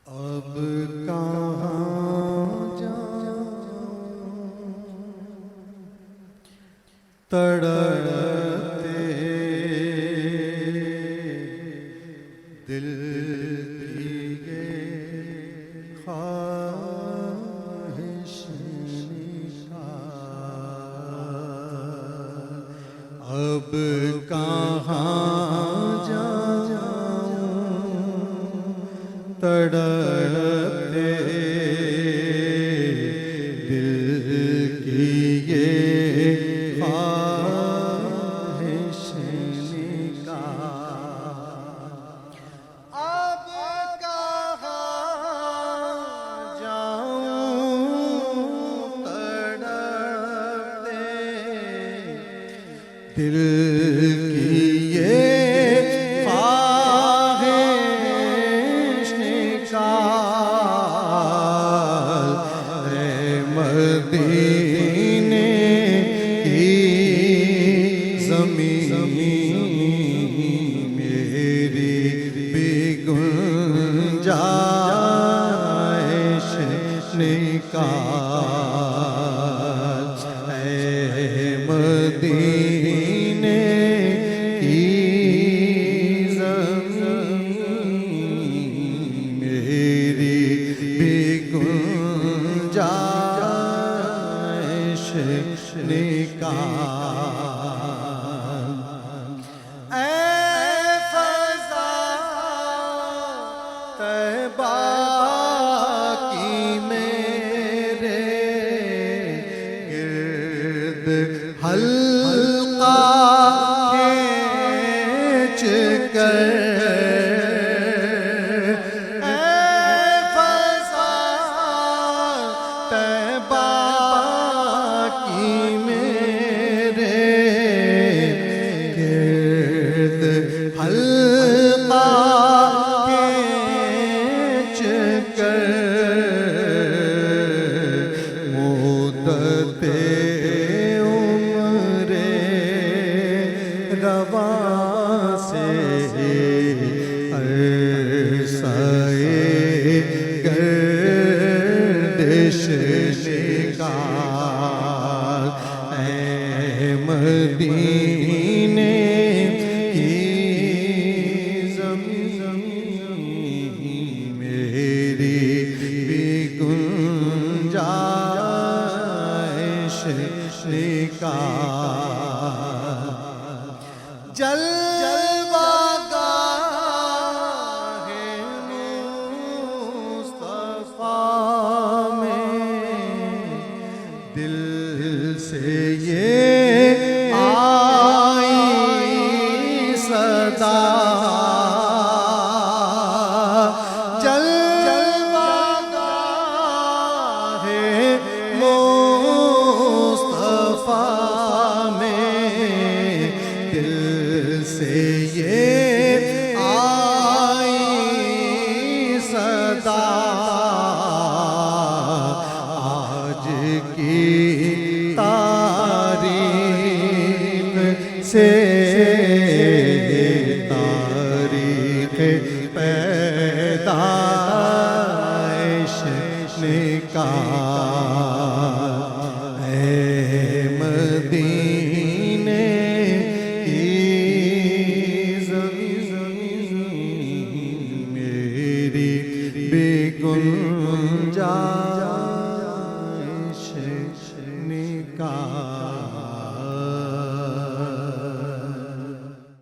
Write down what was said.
اب کہاں جاؤں تڑپتے دل کی یہ خواہش نثار اب کہاں جاؤں تڑپتے دل کی یہ خواہش نثار اب کہاں جاؤں تڑپتے دل کی یہ مدینے کی زمین میری بھی گنجائش نکال اے مدینے کی زمین میری بھی گنجائش نکال اے فضا طیبہ کی میرے گرد حلقہ کھینچ کر رواں سے عرصۂ گردش نکال اے مدینے کی زمین میری بھی گنجائش نکال جلوہ گاہ مصطفیٰ میں دل سے یہ آئی صدا جلوہ گاہ مصطفیٰ میں دل سے یہ آئی صدا آج کی تاریخ سے تاریخ پیدائش نکال اے مدینے بے گنجائش نکال